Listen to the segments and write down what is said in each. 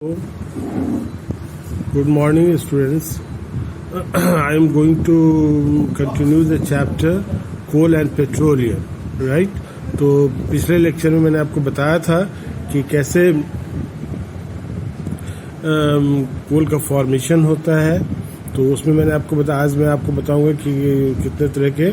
Good morning, students. I am going to continue the chapter coal and petroleum, right? तो पिछले lecture में मैंने आपको बताया था कि कैसे कोल का फॉर्मेशन होता है। तो उसमें मैंने आपको बताया, आज मैं आपको बताऊंगा कि कितने तरह के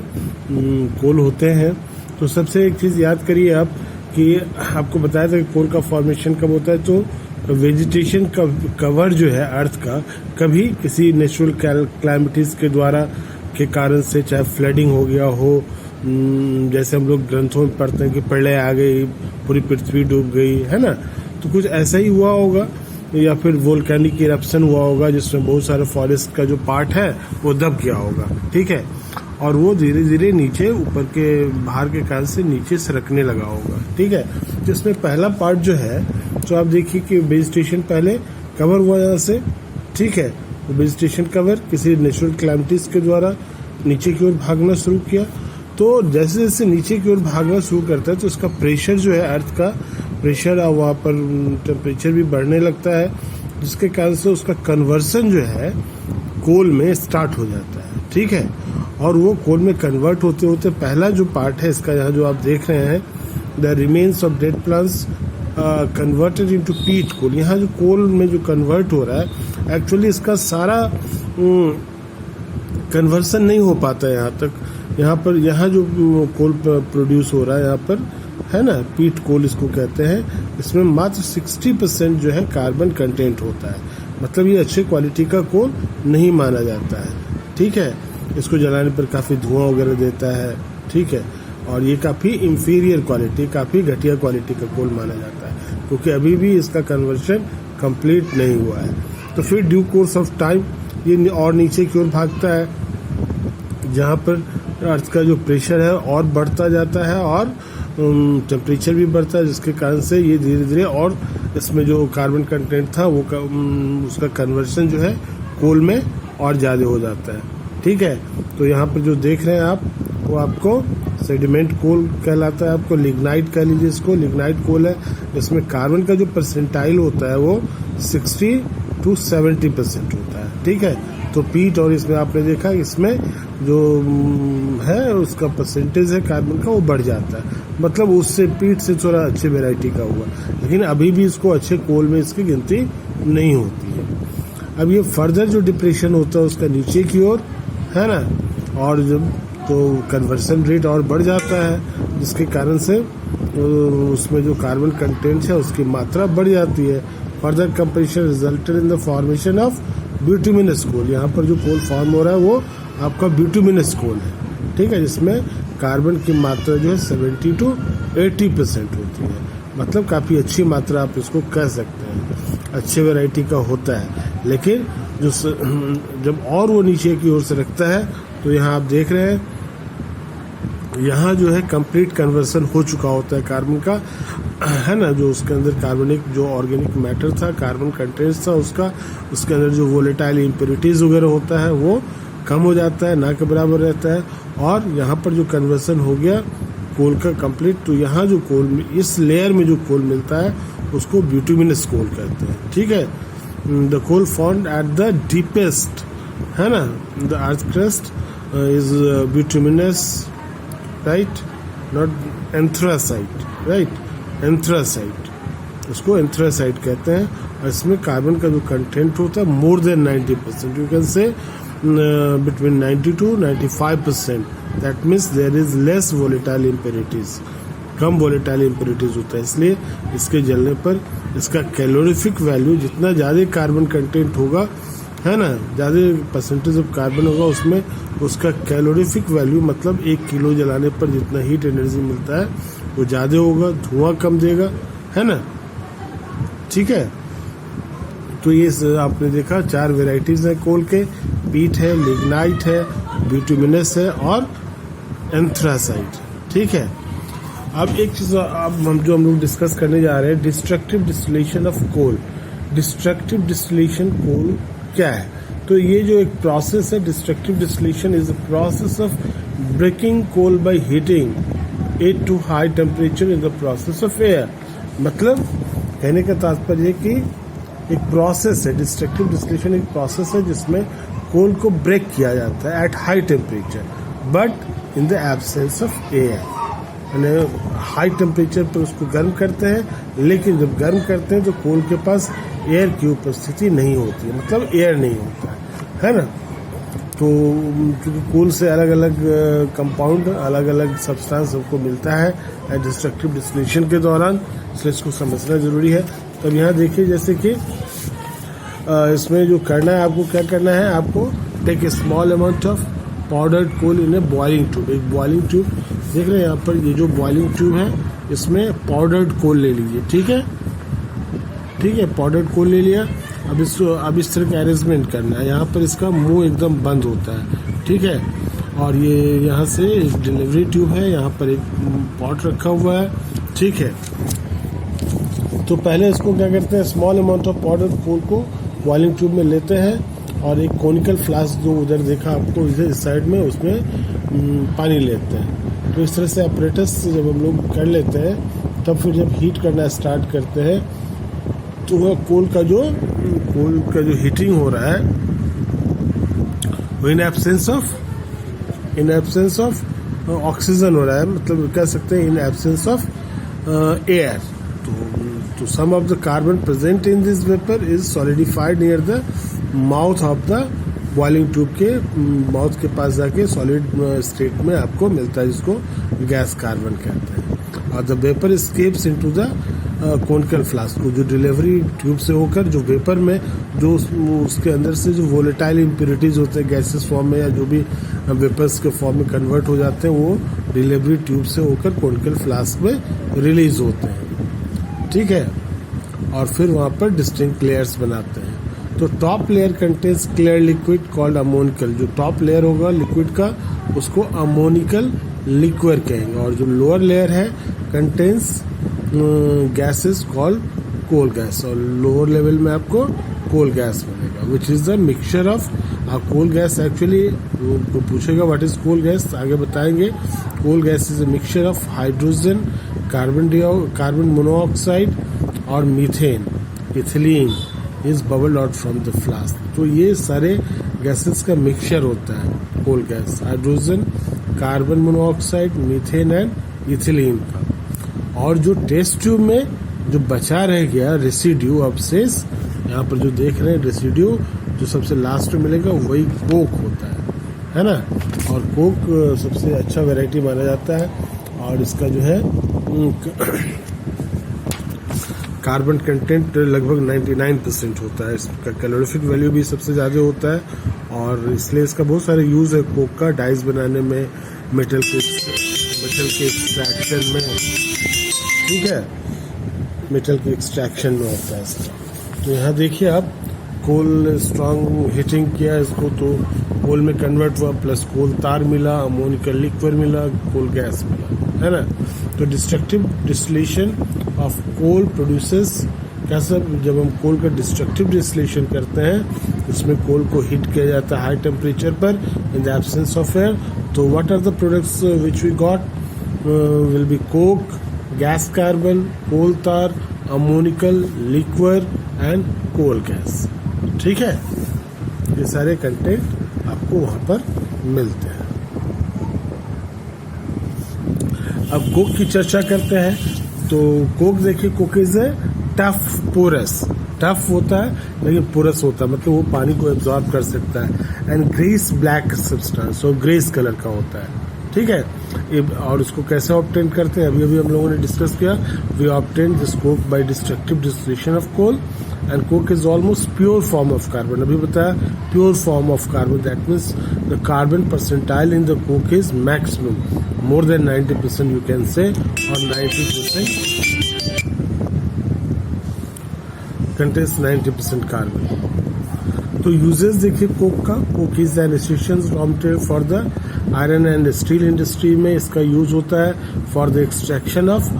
कोल होते हैं। तो सबसे एक चीज़ याद करिए आप कि आपको बताया था कि कोल का फॉर्मेशन कब होता है। तो वेजिटेशन का कवर जो है अर्थ का कभी किसी नेचुरल क्लाइमिटीज के द्वारा के कारण से, चाहे फ्लडिंग हो गया हो, जैसे हम लोग ग्रंथों में पढ़ते हैं कि प्रलय आ गई, पूरी पृथ्वी डूब गई, है ना। तो कुछ ऐसा ही हुआ होगा, या फिर वोल्केनिक इरप्शन हुआ होगा जिसमें बहुत सारे फॉरेस्ट का जो पार्ट है वो दब गया होगा, ठीक है। और वो धीरे धीरे नीचे ऊपर के बाहर के कारण से नीचे सरकने लगा होगा, ठीक है। जिसमें पहला पार्ट जो है, तो आप देखिए कि वेजिटेशन पहले कवर हुआ यहाँ से, ठीक है। वेजिटेशन कवर किसी नेचुरल क्लाइमिटीज के द्वारा नीचे की ओर भागना शुरू किया। तो जैसे जैसे नीचे की ओर भागना शुरू करता है तो उसका प्रेशर जो है, अर्थ का प्रेशर, और वहाँ पर टेम्परेचर भी बढ़ने लगता है, जिसके कारण से उसका कन्वर्सन जो है कोल में स्टार्ट हो जाता है, ठीक है। और वो कोल में कन्वर्ट होते होते पहला जो पार्ट है इसका, यहाँ जो आप देख रहे हैं, the remains of dead plants converted into पीट कोल। यहाँ जो कोल में जो कन्वर्ट हो रहा है, एक्चुअली इसका सारा कन्वर्सन नहीं हो पाता है यहाँ तक। यहाँ पर यहाँ जो कोल प्रोड्यूस हो रहा है यहाँ पर, है ना, पीट कोल इसको कहते हैं। इसमें मात्र 60% जो है कार्बन कंटेंट होता है, मतलब ये अच्छे क्वालिटी का कोल नहीं माना जाता है, ठीक है। इसको जलाने पर काफ़ी धुआं वगैरह देता है, ठीक है। और ये काफ़ी इंफीरियर क्वालिटी, काफ़ी घटिया क्वालिटी का कोल माना जाता है, क्योंकि अभी भी इसका कन्वर्शन कंप्लीट नहीं हुआ है। तो फिर ड्यू कोर्स ऑफ टाइम ये और नीचे की ओर भागता है, जहाँ पर अर्थ का जो प्रेशर है और बढ़ता जाता है और टेम्परेचर भी बढ़ता है, जिसके कारण से ये धीरे धीरे और इसमें जो कार्बन कंटेंट था वो उसका कन्वर्शन जो है कोल में और ज़्यादा हो जाता है, ठीक है। तो यहाँ पर जो देख रहे हैं आप, वो आपको सेडिमेंट कोल कहलाता है, आपको लिग्नाइट कह लीजिए इसको। लिग्नाइट कोल है, इसमें कार्बन का जो परसेंटाइल होता है वो 60 to 70% होता है, ठीक है। तो पीट, और इसमें आपने देखा इसमें जो है उसका परसेंटेज है कार्बन का वो बढ़ जाता है, मतलब उससे पीट से थोड़ा अच्छी वेराइटी का हुआ, लेकिन अभी भी इसको अच्छे कोल में इसकी गिनती नहीं होती है। अब ये फर्दर जो डिप्रेशन होता है उसका नीचे की ओर, है ना, और जब तो कन्वर्सन रेट और बढ़ जाता है, जिसके कारण से उसमें जो कार्बन कंटेंट है उसकी मात्रा बढ़ जाती है। Further compression resulted in the formation of bituminous coal. यहाँ पर जो कोल फॉर्म हो रहा है वो आपका ब्यूटुमिनस कोल है, ठीक है, जिसमें कार्बन की मात्रा जो है 70 to 80% होती है, मतलब काफ़ी अच्छी मात्रा आप इसको कह सकते हैं, अच्छे वैरायटी का होता है। लेकिन जो जब और वो नीचे की ओर से रखता है, तो यहाँ आप देख रहे हैं, यहाँ जो है कंप्लीट कन्वर्सन हो चुका होता है कार्बन का, है ना। जो उसके अंदर कार्बनिक जो ऑर्गेनिक मैटर था, कार्बन कंटेंट्स था उसका, उसके अंदर जो वोलेटाइल इम्प्योरिटीज वगैरह होता है वो कम हो जाता है, ना के बराबर रहता है। और यहाँ पर जो कन्वर्सन हो गया कोल का कंप्लीट, तो यहाँ जो कोल, इस लेयर में जो कोल मिलता है उसको ब्यूटुमिनस कोल कहते हैं, ठीक है। The coal found at the deepest, है ना, the earth crust is bituminous, right, not anthracite, right, anthracite, उसको एंथ्रासाइट कहते हैं। और इसमें कार्बन का जो कंटेंट होता है more than 90%, you can say between 90 to 95%, that means there is less volatile impurities, come volatile impurities होता है। इसलिए इसके जलने पर इसका कैलोरीफिक वैल्यू, जितना ज़्यादा कार्बन कंटेंट होगा, है ना, ज़्यादा परसेंटेज ऑफ कार्बन होगा उसमें, उसका कैलोरीफिक वैल्यू, मतलब 1 किलो जलाने पर जितना हीट एनर्जी मिलता है वो ज़्यादा होगा, धुआं कम देगा, है ना, ठीक है। तो ये आपने देखा 4 वेराइटीज़ हैं कोल के, पीट है, लिग्नाइट है, ब्यूटुमिनस है और एंथ्रासाइट, ठीक है। अब एक चीज़ अब हम लोग डिस्कस करने जा रहे हैं, destructive distillation of coal. Destructive distillation coal क्या है? तो ये जो एक प्रोसेस है, destructive distillation is a process of breaking coal by heating it to high temperature in the process of air. मतलब कहने का तात्पर्य कि एक प्रोसेस है, डिस्ट्रक्टिव डिस्टिलेशन एक प्रोसेस है जिसमें कोल को ब्रेक किया जाता है at high temperature but in the absence of air. यानी हाई टेम्परेचर पर उसको गर्म करते हैं, लेकिन जब गर्म करते हैं तो कोल के पास एयर की उपस्थिति नहीं होती है, मतलब एयर नहीं होता है ना। तो क्योंकि कोल से अलग अलग कंपाउंड, अलग अलग सब्सटेंस सबको मिलता है डिस्ट्रक्टिव डिस्टिलेशन के दौरान, इसलिए इसको समझना जरूरी है। तब यहाँ देखिए जैसे कि इसमें जो करना है आपको, क्या करना है आपको, take a small amount of powdered coal in a boiling tube. एक बॉइलिंग ट्यूब देख रहे हैं यहाँ पर, ये जो बॉइलिंग ट्यूब है इसमें पाउडर्ड कोल ले लीजिए, ठीक है, ठीक है, पाउडर्ड कोल ले लिया। अब इस तरह का अरेंजमेंट करना है। यहाँ पर इसका मुंह एकदम बंद होता है, ठीक है, और ये यहाँ से एक डिलीवरी ट्यूब है, यहाँ पर एक पॉट रखा हुआ है, ठीक है। तो पहले इसको क्या करते हैं, स्मॉल अमाउंट ऑफ पाउडर कोल को बॉइलिंग ट्यूब में लेते हैं और एक कोनिकल फ्लास्क जो उधर देखा आपको इस साइड में, उसमें पानी लेते हैं। तो इस तरह से ऑपरेटर्स जब हम लोग कर लेते हैं, तब फिर जब हीट करना स्टार्ट करते हैं तो वह कोल का जो हीटिंग हो रहा है वो इन एब्सेंस ऑफ ऑक्सीजन हो रहा है, मतलब कह सकते हैं इन एब्सेंस ऑफ एयर। तो some of the carbon present in this vapour is solidified near the mouth of the boiling tube के माउथ के पास जाके सॉलिड स्टेट में आपको मिलता है, जिसको गैस कार्बन कहते हैं। और the vapour escapes into the conical flask को, जो डिलीवरी ट्यूब से होकर जो वेपर में जो उसके अंदर से जो वोलेटाइल इम्प्योरिटीज होते हैं गैसेस फॉर्म में या जो भी वेपर्स के फॉर्म में कन्वर्ट हो जाते हैं, वो डिलीवरी ट्यूब से होकर कोनिकल फ्लास्क में रिलीज होते हैं, ठीक है। और फिर वहाँ पर डिस्टिंक्ट लेयर्स बनाते हैं। तो top layer contains clear liquid called ammoniacal. जो टॉप लेयर होगा लिक्विड का उसको अमोनिकल लिक्विड कहेंगे, और जो लोअर लेयर है contains gases called coal gas, और लोअर लेवल में आपको कोल गैस मिलेगा, which is the mixture of coal gas. Actually वो पूछेगा व्हाट इज कोल गैस, आगे बताएंगे। Coal gas is a mixture of hydrogen, carbon monoxide और methane, ethylene is bubbled out from the flask. तो ये सारे gases का मिक्सचर होता है coal gas, hydrogen, carbon monoxide, methane and ethylene का। और जो टेस्ट ट्यूब में जो बचा रह गया रेसिड्यू, अवशेष, यहाँ पर जो देख रहे हैं रेसिड्यू, जो सबसे लास्ट में मिलेगा वही कोक होता है ना। और कोक सबसे अच्छा वैरायटी माना जाता है, और इसका जो है कार्बन कंटेंट लगभग 99% होता है। इसका कैलोरीफिक वैल्यू भी सबसे ज़्यादा होता है, और इसलिए इसका बहुत सारे यूज़ है कोक का, डाइस बनाने में, मेटल के एक्सट्रैक्शन में, ठीक है, मेटल के एक्सट्रैक्शन में होता है इसका। तो यहाँ देखिए आप, कोल स्ट्रॉन्ग हीटिंग किया इसको तो कोल में कन्वर्ट हुआ, प्लस कोल तार मिला, अमोनिकल लिक्विड मिला, कोल गैस मिला, है ना। तो destructive distillation of coal produces, कैसा, जब हम कोल का डिस्ट्रक्टिव डिस्टिलेशन करते हैं, इसमें कोल को हीट किया जाता है हाई टेम्परेचर पर in the absence of air. तो what are the products which we got, will be coke, gas carbon, coal tar, ammoniacal liquid and coal gas, ठीक है। ये सारे कंटेंट आपको वहां पर मिलते हैं। अब कोक की चर्चा करते हैं। तो कोक देखिए, coke is a tough porous, tough होता है लेकिन पोरस होता है, मतलब वो पानी को एब्जॉर्ब कर सकता है। एंड ग्रेस ब्लैक सब्सटेंस, और ग्रेस कलर का होता है, ठीक है। और इसको कैसे ऑब्टेन करते हैं, अभी हम लोगों ने डिस्कस किया। We obtain this coke by destructive distillation of coal, and coke is almost pure form of carbon. अभी बताया pure form of carbon, that means the carbon percentile in the coke is maximum, more than 90% you can say, or 90% contains 90% carbon. तो uses देखिए coke का, coke is an essential raw material for the iron and steel industry में इसका use होता है for the extraction of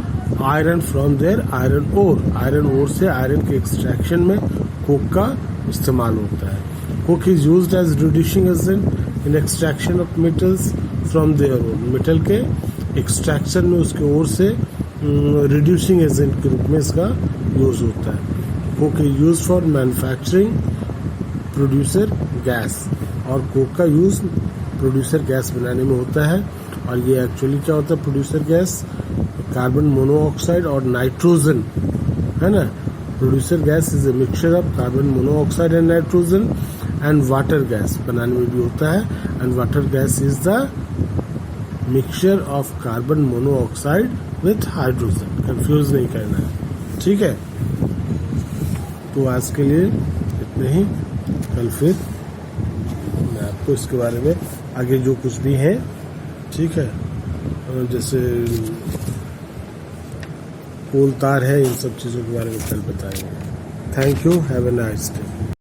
iron from their iron ore. Iron ore से iron के extraction में कोक का इस्तेमाल होता है। Coke is used as reducing agent in extraction of metals from their ore. Metal के एक्सट्रैक्शन में उसके ओर से रिड्यूसिंग एजेंट के रूप में इसका यूज होता है। Coke is use for manufacturing producer gas, और कोक का यूज प्रोड्यूसर गैस बनाने में होता है। और ये एक्चुअली क्या होता है प्रोड्यूसर गैस? कार्बन मोनोऑक्साइड और नाइट्रोजन, है ना। Producer gas is a mixture of carbon monoxide and nitrogen and water gas बनाने में भी होता है। And water gas is the mixture of carbon monoxide with hydrogen, confuse नहीं करना है, ठीक है। तो आज के लिए इतने ही, कल फिर मैं आपको इसके बारे में आगे जो कुछ भी है, ठीक है, जैसे कोल तार है, इन सब चीज़ों के बारे में कल बताएंगे। Thank you, have a nice day.